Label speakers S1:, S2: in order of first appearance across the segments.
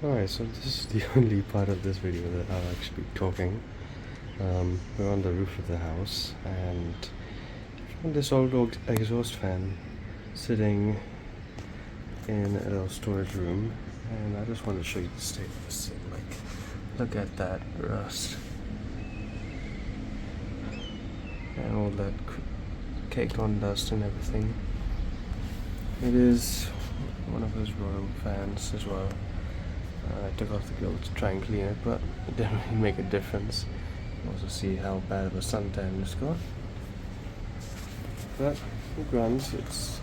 S1: Alright, so this is the only part of this video that I'll actually be talking. We're on the roof of the house and I found this old exhaust fan sitting in a little storage room, and I just wanted to show you the state of this thing. Like, look at that rust and all that caked on dust and everything. It is one of those Royal fans as well. I took off the gloves to try and clean it, but it didn't really make a difference. Also see how bad of a suntan it's got. But it runs. It's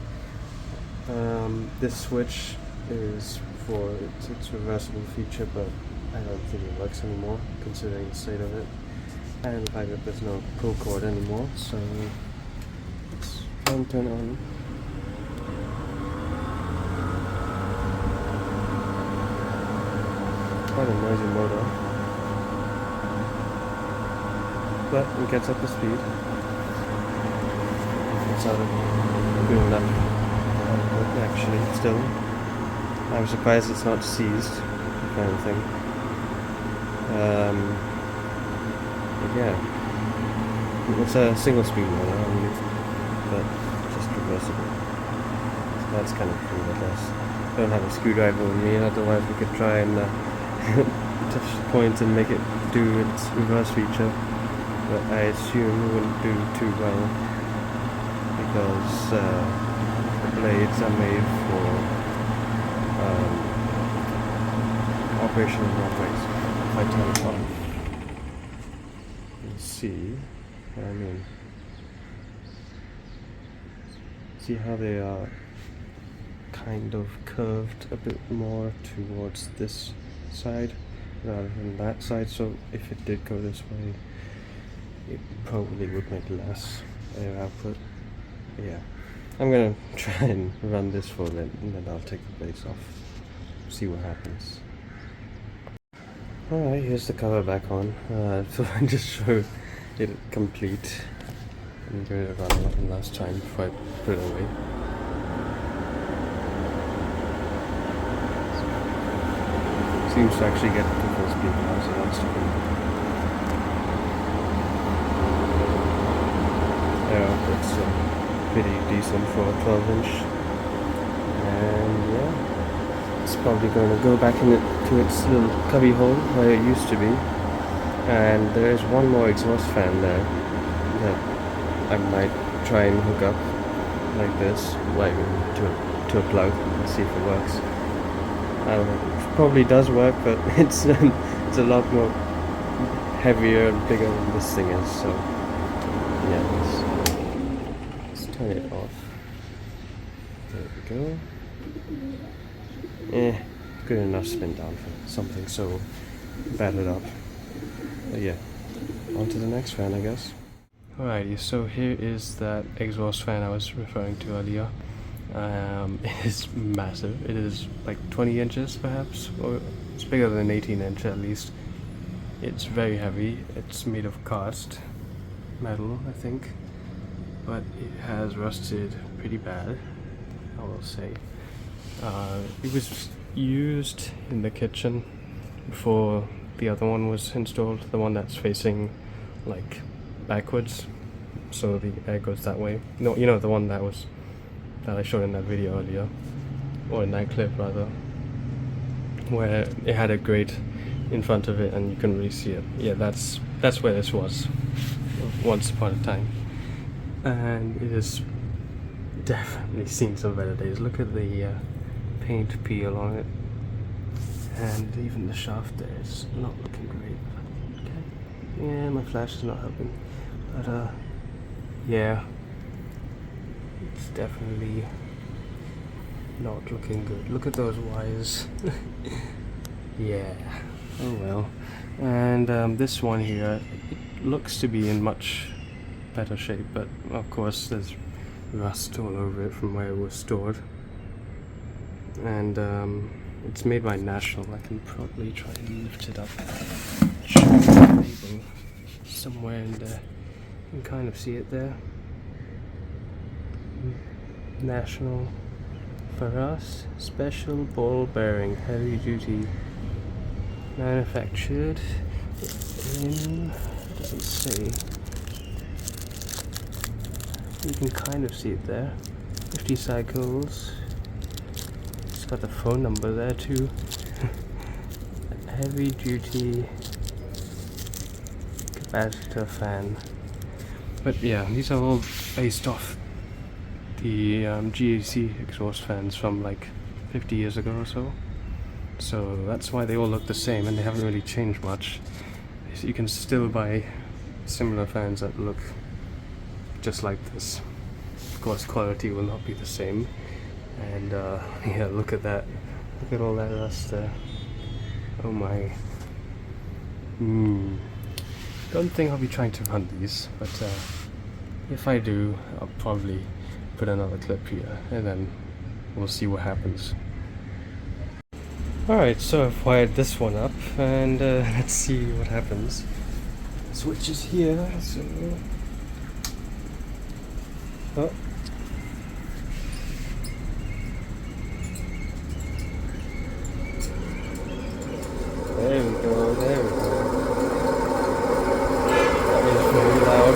S1: this switch is for its reversible feature, but I don't think it works anymore considering the state of it and the fact that there's no pull cord anymore. So let's try and turn it on. Quite a noisy motor, but it gets up to speed. It's out of good enough actually still. I'm surprised it's not seized, if anything. But yeah, it's a single speed motor, I believe, but just reversible. So that's kind of cool, I guess. I don't have a screwdriver with me, otherwise we could try and touch the point and make it do its reverse feature, but I assume it wouldn't do too well because the blades are made for operation in wrong ways. If I turn it on, you'll see what I mean. See how they are kind of curved a bit more towards this side rather than that side, so if it did go this way it probably would make less air output. But yeah, I'm gonna try and run this for a bit and then I'll take the blades off, see what happens. Alright, here's the cover back on. So I just show it complete and give it a run one last time before I put it away. Seems to actually get to full speed now, so that's good. Yeah, it's pretty decent for a 12-inch. And yeah, it's probably going to go back into its little cubby hole where it used to be. And there is one more exhaust fan there that I might try and hook up like this, like to a plug, and see if it works. I don't know. Probably does work, but it's a lot more heavier and bigger than this thing is, so yeah, let's turn it off. There we go. Good enough spin down for something so battered up. But yeah, on to the next fan, I guess. Alrighty, so here is that exhaust fan I was referring to earlier. It is massive. It is like 20 inches perhaps, or it's bigger than 18 inch at least. It's very heavy. It's made of cast metal, I think, but it has rusted pretty bad, I will say. It was used in the kitchen before the other one was installed, the one that's facing like backwards, so the air goes that way. No, you know, the one that I showed in that video earlier, or in that clip rather, where it had a grate in front of it and you couldn't really see it. Yeah, that's where this was once upon a time, and it has definitely seen some better days. Look at the paint peel on it, and even the shaft there is not looking great. Okay. Yeah, my flash is not helping, but yeah, it's definitely not looking good. Look at those wires. Yeah, oh well. And this one here, it looks to be in much better shape, but of course there's rust all over it from where it was stored. And it's made by National. I can probably try and lift it up, show you the label somewhere in there. You can kind of see it there. National Ferrous Special Ball Bearing Heavy Duty manufactured in, it doesn't say, you can kind of see it there, 50 cycles. It's got the phone number there too. Heavy duty capacitor fan. But yeah, these are all based off the GAC exhaust fans from like 50 years ago or so. So that's why they all look the same and they haven't really changed much. You can still buy similar fans that look just like this. Of course, quality will not be the same. And yeah, look at that. Look at all that rust there. Oh my. Don't think I'll be trying to run these, but if I do, I'll probably put another clip here and then we'll see what happens. Alright, so I've wired this one up and let's see what happens. Switch is here, so... Oh. There we go, there we go. That is very loud.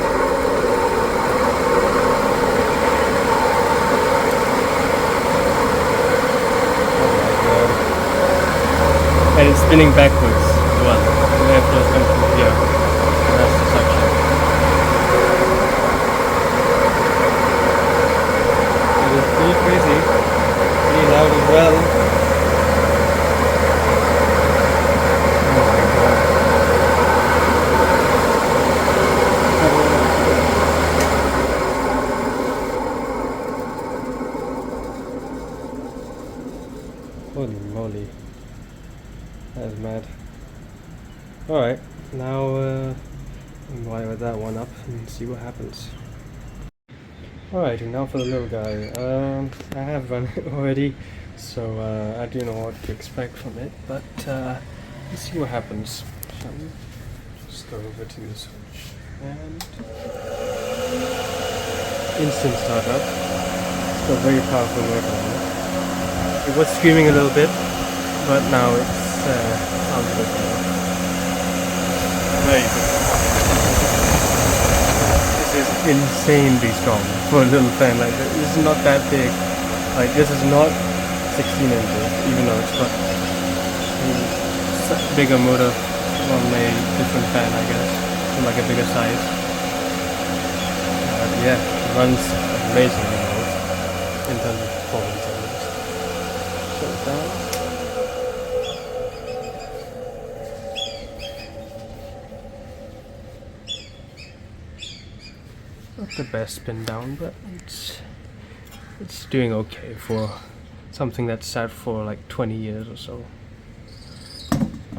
S1: And it's spinning backwards as well. The airflow is coming from here. And that's the suction. It is pretty crazy. Pretty loud as well. Oh my god. Holy moly. That is mad. Alright, now wire that one up and see what happens. Alright, and now for the little guy. I have run it already, so I do know what to expect from it, but let's see what happens. Shall we? Just go over to the switch and instant startup. It's got very powerful motor on it. It was screaming a little bit, but now it's sounds a bit better. Very good. This is insanely strong for a little fan like this. This is not that big. Like, this is not 16 inches, even though it's got a bigger motor on a different fan, I guess, from like a bigger size. Yeah, it runs amazingly well in terms of performance at least. Shut it down. Not the best spin down, but it's doing okay for something that's sat for like 20 years or so.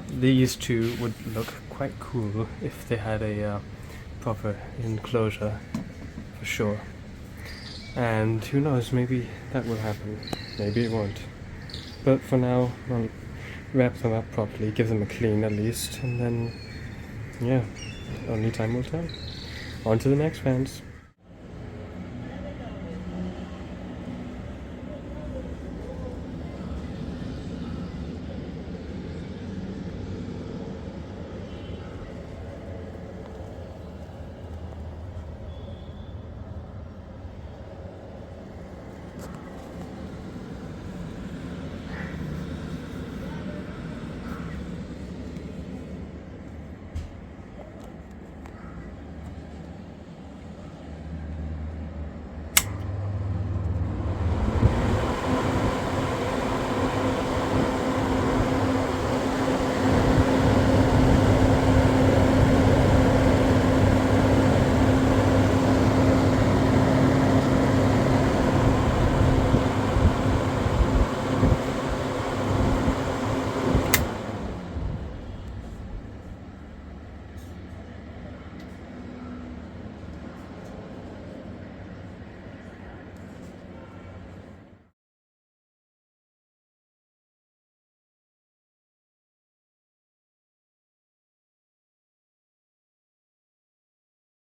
S1: These two would look quite cool if they had a proper enclosure, for sure. And who knows, maybe that will happen, maybe it won't. But for now, I'll wrap them up properly, give them a clean at least, and then, yeah, only time will tell. On to the next fans.